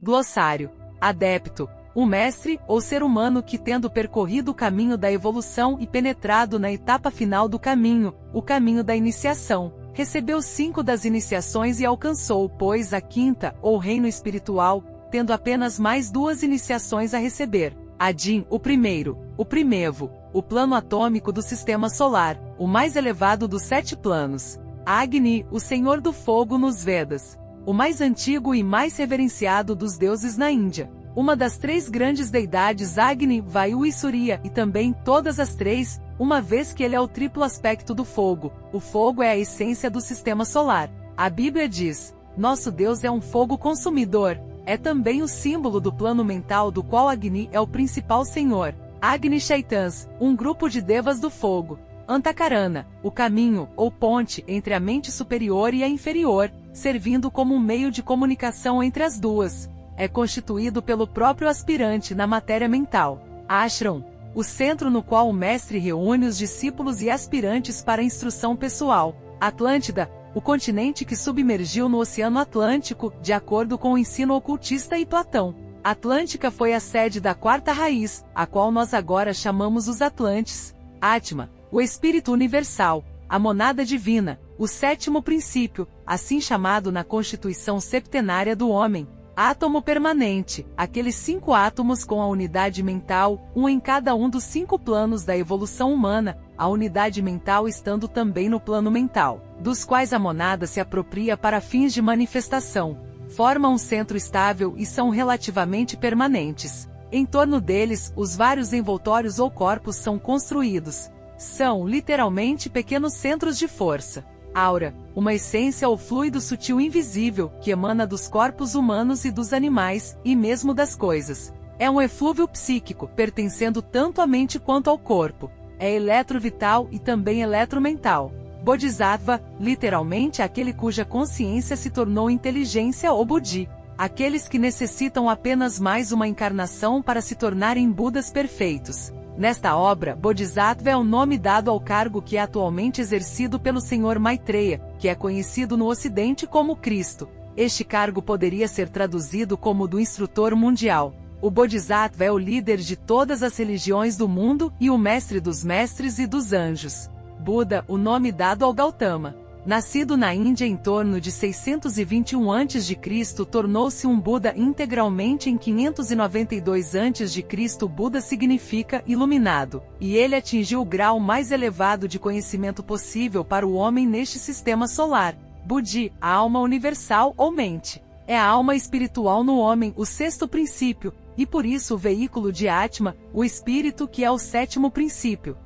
Glossário. Adepto. O mestre, ou ser humano que, tendo percorrido o caminho da evolução e penetrado na etapa final do caminho, o caminho da iniciação, recebeu 5 das iniciações e alcançou, pois, a 5ª, ou reino espiritual, tendo apenas mais 2 iniciações a receber. Adin, o primeiro, o primevo, o plano atômico do sistema solar, o mais elevado dos 7 planos. Agni, o senhor do fogo nos Vedas, o mais antigo e mais reverenciado dos deuses na Índia. Uma das 3 grandes deidades Agni, Vayu e Surya, e também todas as 3, uma vez que ele é o triplo aspecto do fogo. O fogo é a essência do sistema solar. A Bíblia diz: nosso Deus é um fogo consumidor. É também o símbolo do plano mental do qual Agni é o principal senhor. Agni Shaitans, um grupo de devas do fogo. Antakarana, o caminho, ou ponte, entre a mente superior e a inferior, servindo como um meio de comunicação entre as duas. É constituído pelo próprio aspirante na matéria mental. Ashram, o centro no qual o mestre reúne os discípulos e aspirantes para a instrução pessoal. Atlântida, o continente que submergiu no Oceano Atlântico, de acordo com o ensino ocultista e Platão. Atlântica foi a sede da 4ª raiz, a qual nós agora chamamos os Atlantes. Atma, o espírito universal, a monada divina, o 7º princípio, assim chamado na constituição septenária do homem. Átomo permanente, aqueles 5 átomos com a unidade mental, um em cada um dos 5 planos da evolução humana, a unidade mental estando também no plano mental, dos quais a monada se apropria para fins de manifestação. Formam um centro estável e são relativamente permanentes. Em torno deles, os vários envoltórios ou corpos são construídos. São, literalmente, pequenos centros de força. Aura, uma essência ou fluido sutil invisível, que emana dos corpos humanos e dos animais, e mesmo das coisas. É um eflúvio psíquico, pertencendo tanto à mente quanto ao corpo. É eletrovital e também eletromental. Bodhisattva, literalmente aquele cuja consciência se tornou inteligência ou Buddhi. Aqueles que necessitam apenas mais uma encarnação para se tornarem Budas perfeitos. Nesta obra, Bodhisattva é o nome dado ao cargo que é atualmente exercido pelo Sr. Maitreya, que é conhecido no Ocidente como Cristo. Este cargo poderia ser traduzido como do instrutor mundial. O Bodhisattva é o líder de todas as religiões do mundo e o mestre dos mestres e dos anjos. Buda, o nome dado ao Gautama. Nascido na Índia em torno de 621 a.C., tornou-se um Buda integralmente em 592 a.C. Buda significa iluminado, e ele atingiu o grau mais elevado de conhecimento possível para o homem neste sistema solar. Buddhi, a alma universal ou mente. É a alma espiritual no homem, o 6º princípio, e por isso o veículo de Atma, o espírito que é o 7º princípio.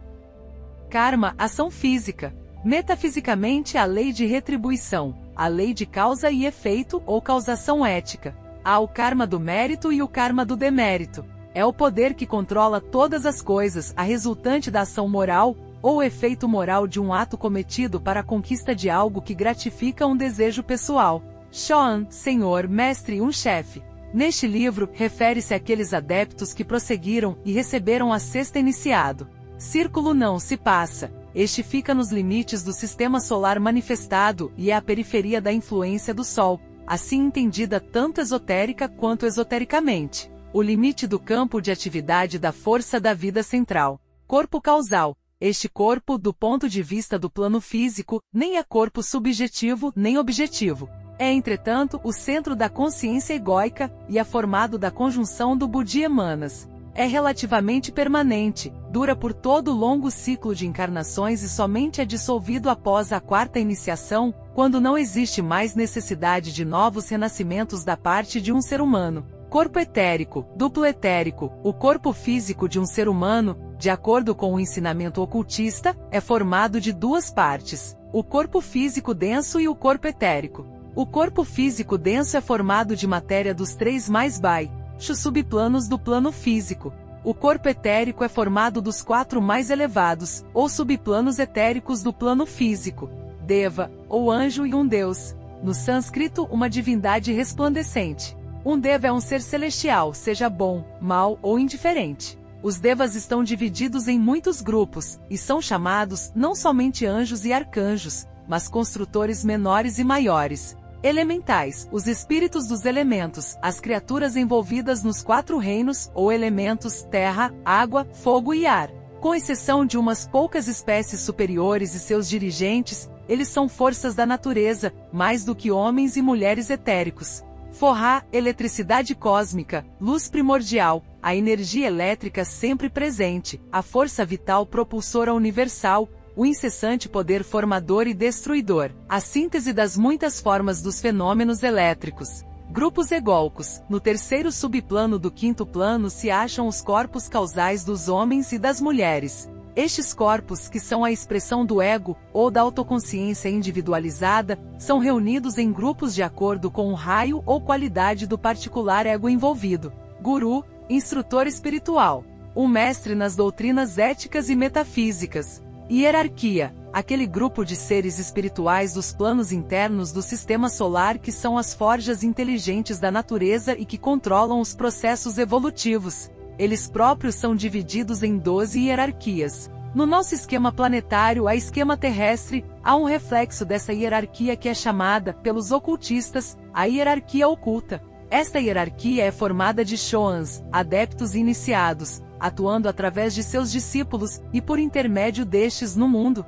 Karma, ação física. Metafisicamente, a lei de retribuição, a lei de causa e efeito ou causação ética. Há o karma do mérito e o karma do demérito. É o poder que controla todas as coisas, a resultante da ação moral, ou o efeito moral de um ato cometido para a conquista de algo que gratifica um desejo pessoal. Shoan, senhor, mestre, um chefe. Neste livro, refere-se àqueles adeptos que prosseguiram e receberam a 6ª iniciado. Círculo não se passa. Este fica nos limites do sistema solar manifestado e é a periferia da influência do Sol, assim entendida tanto esotérica quanto esotericamente. O limite do campo de atividade da força da vida central. Corpo causal. Este corpo, do ponto de vista do plano físico, nem é corpo subjetivo nem objetivo. É, entretanto, o centro da consciência egóica e é formado da conjunção do Buddhi e Manas. É relativamente permanente, dura por todo o longo ciclo de encarnações e somente é dissolvido após a 4ª iniciação, quando não existe mais necessidade de novos renascimentos da parte de um ser humano. Corpo etérico, duplo etérico. O corpo físico de um ser humano, de acordo com o ensinamento ocultista, é formado de 2 partes: o corpo físico denso e o corpo etérico. O corpo físico denso é formado de matéria dos 3 mais baixos subplanos do plano físico. O corpo etérico é formado dos 4 mais elevados, ou subplanos etéricos do plano físico. Deva, ou anjo e um deus. No sânscrito, uma divindade resplandecente. Um deva é um ser celestial, seja bom, mau ou indiferente. Os devas estão divididos em muitos grupos, e são chamados não somente anjos e arcanjos, mas construtores menores e maiores. Elementais, os espíritos dos elementos, as criaturas envolvidas nos 4 reinos, ou elementos, terra, água, fogo e ar. Com exceção de umas poucas espécies superiores e seus dirigentes, eles são forças da natureza, mais do que homens e mulheres etéricos. Forrá, eletricidade cósmica, luz primordial, a energia elétrica sempre presente, a força vital propulsora universal, o incessante poder formador e destruidor, a síntese das muitas formas dos fenômenos elétricos. Grupos egóicos. No terceiro subplano do 5º plano se acham os corpos causais dos homens e das mulheres. Estes corpos, que são a expressão do ego, ou da autoconsciência individualizada, são reunidos em grupos de acordo com o raio ou qualidade do particular ego envolvido. Guru, instrutor espiritual. Um mestre nas doutrinas éticas e metafísicas. Hierarquia, aquele grupo de seres espirituais dos planos internos do sistema solar que são as forjas inteligentes da natureza e que controlam os processos evolutivos. Eles próprios são divididos em 12 hierarquias. No nosso esquema planetário, a esquema terrestre, há um reflexo dessa hierarquia que é chamada, pelos ocultistas, a hierarquia oculta. Esta hierarquia é formada de Shoans, adeptos iniciados, atuando através de seus discípulos, e por intermédio destes no mundo.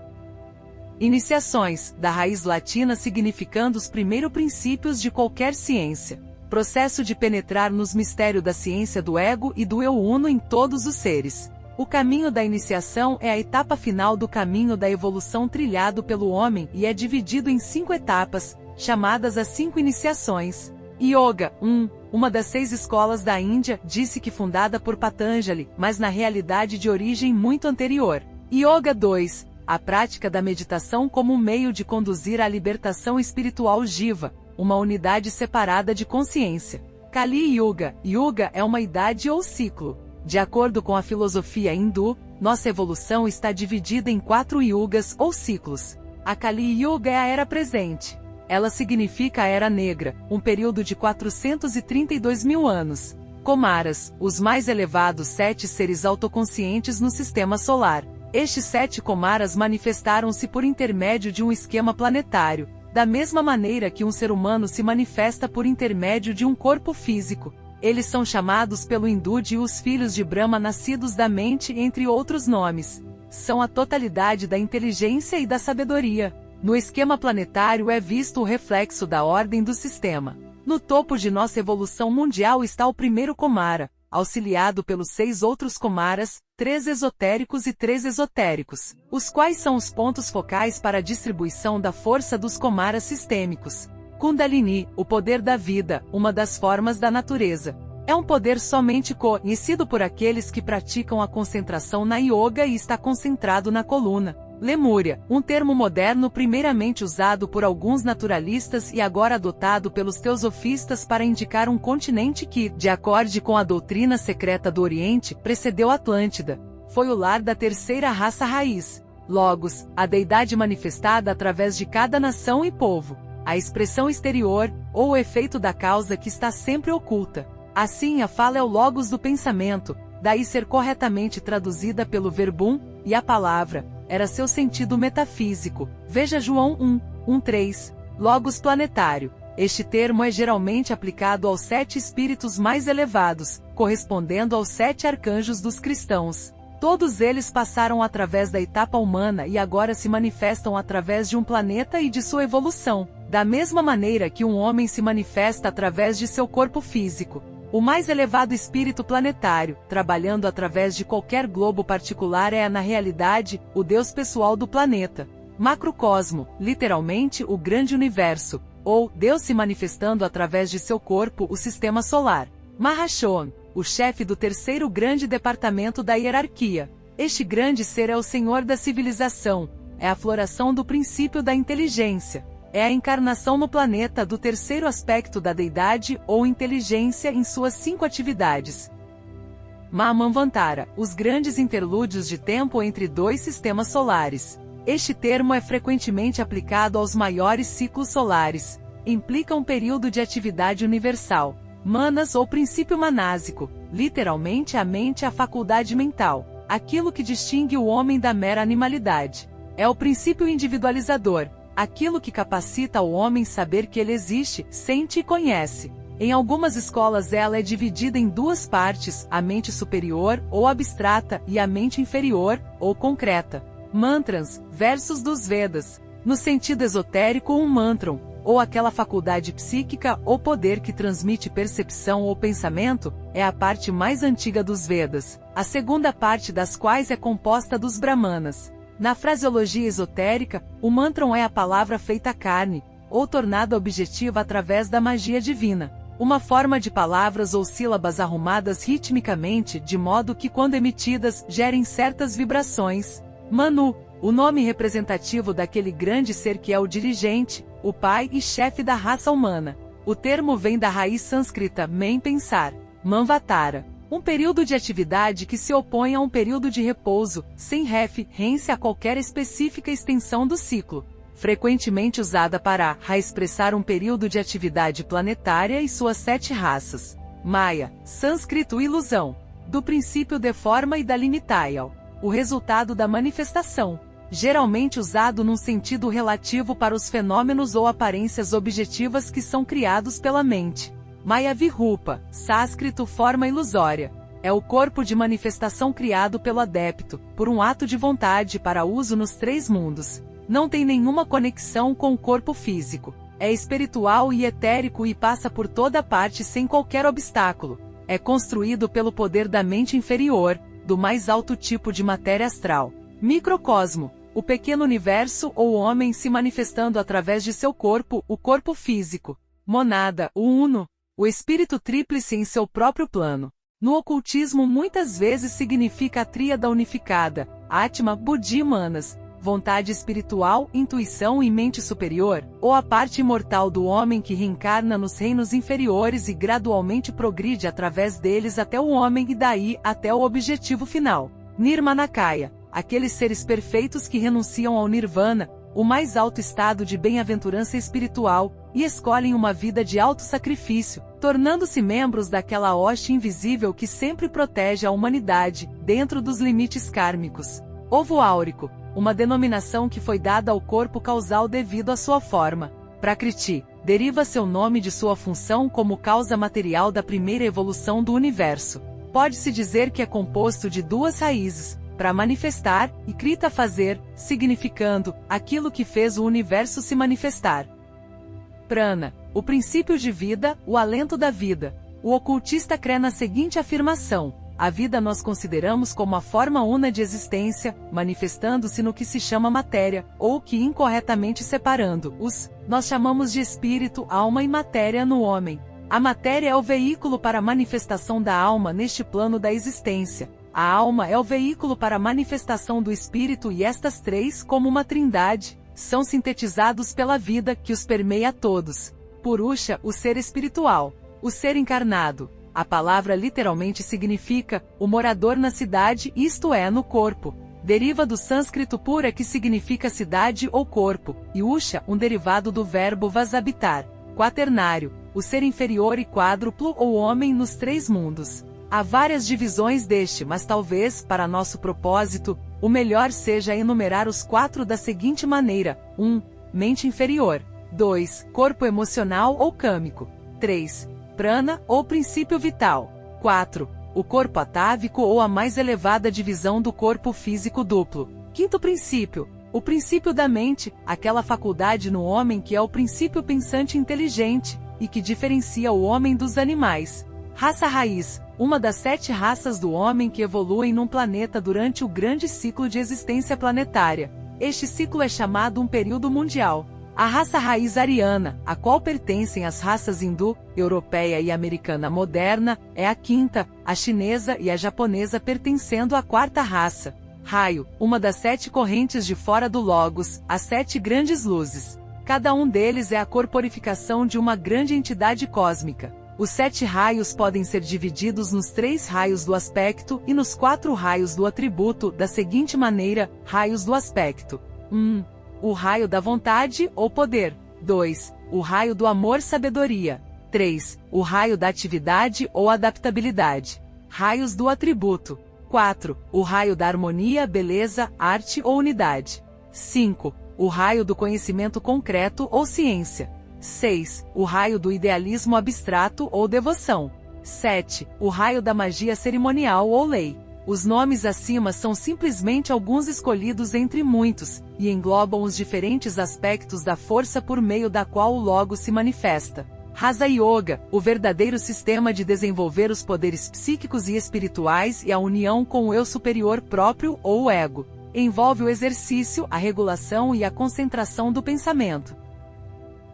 Iniciações, da raiz latina significando os primeiros princípios de qualquer ciência. Processo de penetrar nos mistérios da ciência do ego e do eu uno em todos os seres. O caminho da iniciação é a etapa final do caminho da evolução trilhado pelo homem e é dividido em 5 etapas, chamadas as 5 iniciações. Yoga, uma das 6 escolas da Índia, disse que fundada por Patanjali, mas na realidade de origem muito anterior. Yoga 2, a prática da meditação como meio de conduzir à libertação espiritual jiva, uma unidade separada de consciência. Kali Yuga, Yuga é uma idade ou ciclo. De acordo com a filosofia hindu, nossa evolução está dividida em 4 yugas ou ciclos. A Kali Yuga é a era presente. Ela significa a Era Negra, um período de 432 mil anos. Komaras, os mais elevados 7 seres autoconscientes no sistema solar. Estes 7 Komaras manifestaram-se por intermédio de um esquema planetário, da mesma maneira que um ser humano se manifesta por intermédio de um corpo físico. Eles são chamados pelo hindu de os filhos de Brahma nascidos da mente, entre outros nomes. São a totalidade da inteligência e da sabedoria. No esquema planetário é visto o reflexo da ordem do sistema. No topo de nossa evolução mundial está o primeiro Komara, auxiliado pelos 6 outros Komaras, 3 esotéricos e 3 esotéricos, os quais são os pontos focais para a distribuição da força dos Komaras sistêmicos. Kundalini, o poder da vida, uma das formas da natureza. É um poder somente conhecido por aqueles que praticam a concentração na yoga e está concentrado na coluna. Lemúria, um termo moderno primeiramente usado por alguns naturalistas e agora adotado pelos teosofistas para indicar um continente que, de acordo com a doutrina secreta do Oriente, precedeu Atlântida. Foi o lar da terceira raça raiz. Logos, a deidade manifestada através de cada nação e povo. A expressão exterior, ou o efeito da causa que está sempre oculta. Assim, a fala é o logos do pensamento, daí ser corretamente traduzida pelo verbum, e a palavra era seu sentido metafísico. Veja João 1:3. Logos planetário. Este termo é geralmente aplicado aos 7 espíritos mais elevados, correspondendo aos 7 arcanjos dos cristãos. Todos eles passaram através da etapa humana e agora se manifestam através de um planeta e de sua evolução, da mesma maneira que um homem se manifesta através de seu corpo físico. O mais elevado espírito planetário, trabalhando através de qualquer globo particular é, na realidade, o Deus pessoal do planeta. Macrocosmo, literalmente o grande universo, ou Deus se manifestando através de seu corpo, o sistema solar. Mahashohan, o chefe do terceiro grande departamento da hierarquia. Este grande ser é o Senhor da civilização, é a floração do princípio da inteligência. É a encarnação no planeta do terceiro aspecto da deidade ou inteligência em suas 5 atividades. Mahamanvantara, os grandes interlúdios de tempo entre 2 sistemas solares. Este termo é frequentemente aplicado aos maiores ciclos solares. Implica um período de atividade universal. Manas ou princípio manásico, literalmente a mente, a faculdade mental, aquilo que distingue o homem da mera animalidade. É o princípio individualizador. aquilo que capacita o homem saber que ele existe, sente e conhece. Em algumas escolas ela é dividida em duas partes, a mente superior, ou abstrata, e a mente inferior, ou concreta. Mantras, versos dos Vedas. No sentido esotérico, um mantram, ou aquela faculdade psíquica ou poder que transmite percepção ou pensamento, é a parte mais antiga dos Vedas, a segunda parte das quais é composta dos Brahmanas. Na fraseologia esotérica, o mantram é a palavra feita carne, ou tornada objetiva através da magia divina. Uma forma de palavras ou sílabas arrumadas ritmicamente, de modo que quando emitidas, gerem certas vibrações. Manu, o nome representativo daquele grande ser que é o dirigente, o pai e chefe da raça humana. O termo vem da raiz sânscrita men pensar, manvatara, um período de atividade que se opõe a um período de repouso, sem referência a qualquer específica extensão do ciclo. Frequentemente usada para expressar um período de atividade planetária e suas 7 raças. Maya, sânscrito ilusão, do princípio de forma e da limitaial, o resultado da manifestação, geralmente usado num sentido relativo para os fenômenos ou aparências objetivas que são criados pela mente. Maya Virupa, sânscrito forma ilusória, é o corpo de manifestação criado pelo adepto, por um ato de vontade para uso nos 3 mundos. Não tem nenhuma conexão com o corpo físico. É espiritual e etérico e passa por toda parte sem qualquer obstáculo. É construído pelo poder da mente inferior, do mais alto tipo de matéria astral. Microcosmo, o pequeno universo ou homem se manifestando através de seu corpo, o corpo físico. Monada, o uno, o espírito tríplice em seu próprio plano. No ocultismo muitas vezes significa a tríada unificada, Atma, Buddhi e Manas, vontade espiritual, intuição e mente superior, ou a parte imortal do homem que reencarna nos reinos inferiores e gradualmente progride através deles até o homem e daí até o objetivo final. Nirmanakaya, aqueles seres perfeitos que renunciam ao nirvana, o mais alto estado de bem-aventurança espiritual, e escolhem uma vida de auto-sacrifício, tornando-se membros daquela hoste invisível que sempre protege a humanidade, dentro dos limites kármicos. Ovo áurico, uma denominação que foi dada ao corpo causal devido à sua forma. Prakriti, deriva seu nome de sua função como causa material da primeira evolução do universo. Pode-se dizer que é composto de 2 raízes, para manifestar, e krita fazer, significando, aquilo que fez o universo se manifestar. Prana, o princípio de vida, o alento da vida. O ocultista crê na seguinte afirmação: a vida nós consideramos como a forma una de existência, manifestando-se no que se chama matéria, ou que incorretamente separando-os, nós chamamos de espírito, alma e matéria no homem. A matéria é o veículo para a manifestação da alma neste plano da existência. A alma é o veículo para a manifestação do espírito e estas 3, como uma trindade, são sintetizados pela vida que os permeia a todos. Purusha, o ser espiritual. O ser encarnado. A palavra literalmente significa, o morador na cidade, isto é, no corpo. Deriva do sânscrito pura que significa cidade ou corpo, e usha, um derivado do verbo vashabitar. Quaternário, o ser inferior e quádruplo ou homem nos 3 mundos. Há várias divisões deste, mas talvez, para nosso propósito, o melhor seja enumerar os 4 da seguinte maneira: 1. Mente inferior. 2. Corpo emocional ou câmico. 3. Prana, ou princípio vital. 4. O corpo atávico ou a mais elevada divisão do corpo físico duplo. 5º princípio, o princípio da mente, aquela faculdade no homem que é o princípio pensante inteligente, e que diferencia o homem dos animais. Raça raiz, uma das 7 raças do homem que evoluem num planeta durante o grande ciclo de existência planetária. Este ciclo é chamado um período mundial. A raça raiz ariana, a qual pertencem as raças hindu, europeia e americana moderna, é a 5ª, a chinesa e a japonesa pertencendo à 4ª raça. Raio, uma das 7 correntes de fora do Logos, as 7 grandes luzes. Cada um deles é a corporificação de uma grande entidade cósmica. Os 7 raios podem ser divididos nos 3 raios do aspecto e nos 4 raios do atributo, da seguinte maneira: raios do aspecto. 1. O raio da vontade ou poder. 2. O raio do amor-sabedoria. 3. O raio da atividade ou adaptabilidade. Raios do atributo. 4. O raio da harmonia, beleza, arte ou unidade. 5. O raio do conhecimento concreto ou ciência. 6. O raio do idealismo abstrato ou devoção. 7. O raio da magia cerimonial ou lei. Os nomes acima são simplesmente alguns escolhidos entre muitos, e englobam os diferentes aspectos da força por meio da qual o Logos se manifesta. Raja Yoga, o verdadeiro sistema de desenvolver os poderes psíquicos e espirituais e a união com o eu superior próprio ou o ego. Envolve o exercício, a regulação e a concentração do pensamento.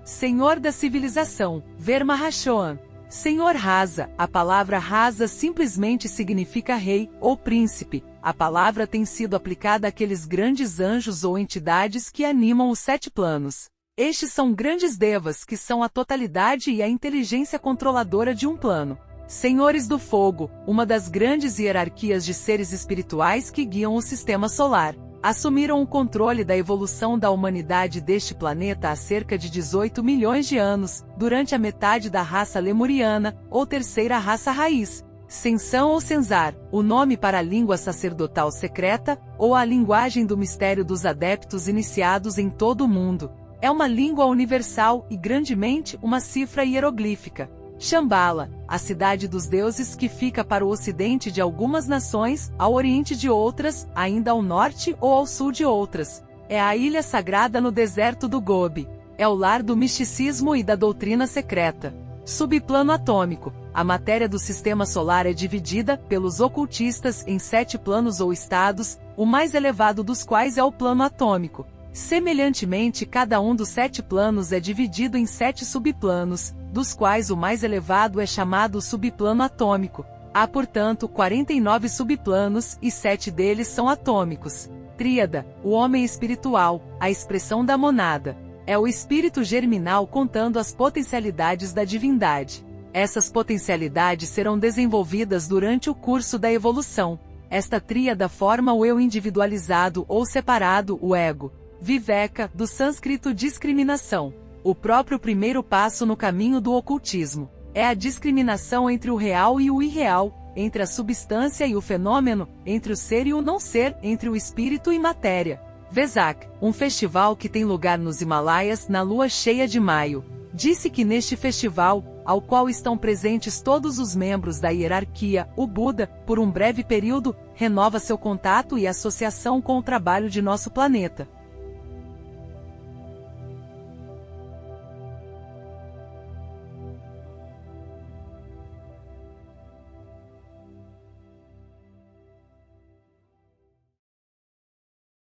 Senhor da civilização, Ver Mahashohan. Senhor Rasa, a palavra Rasa simplesmente significa rei ou príncipe. A palavra tem sido aplicada àqueles grandes anjos ou entidades que animam os 7 planos. Estes são grandes devas que são a totalidade e a inteligência controladora de um plano. Senhores do Fogo, uma das grandes hierarquias de seres espirituais que guiam o sistema solar. Assumiram o controle da evolução da humanidade deste planeta há cerca de 18 milhões de anos, durante a metade da raça lemuriana, ou terceira raça raiz. Sensão ou Senzar, o nome para a língua sacerdotal secreta, ou a linguagem do mistério dos adeptos iniciados em todo o mundo. É uma língua universal e grandemente uma cifra hieroglífica. Shambhala, a cidade dos deuses que fica para o ocidente de algumas nações, ao oriente de outras, ainda ao norte ou ao sul de outras. É a ilha sagrada no deserto do Gobi. É o lar do misticismo e da doutrina secreta. Subplano atômico. A matéria do sistema solar é dividida, pelos ocultistas, em 7 planos ou estados, o mais elevado dos quais é o plano atômico. Semelhantemente, cada um dos 7 planos é dividido em 7 subplanos, dos quais o mais elevado é chamado subplano atômico. Há, portanto, 49 subplanos, e 7 deles são atômicos. Tríada, o homem espiritual, a expressão da monada. É o espírito germinal contando as potencialidades da divindade. Essas potencialidades serão desenvolvidas durante o curso da evolução. Esta tríada forma o eu individualizado ou separado, o ego. Viveka, do sânscrito discriminação. O próprio primeiro passo no caminho do ocultismo. É a discriminação entre o real e o irreal, entre a substância e o fenômeno, entre o ser e o não ser, entre o espírito e matéria. Vesak, um festival que tem lugar nos Himalaias na lua cheia de maio. Disse que neste festival, ao qual estão presentes todos os membros da hierarquia, o Buda, por um breve período, renova seu contato e associação com o trabalho de nosso planeta.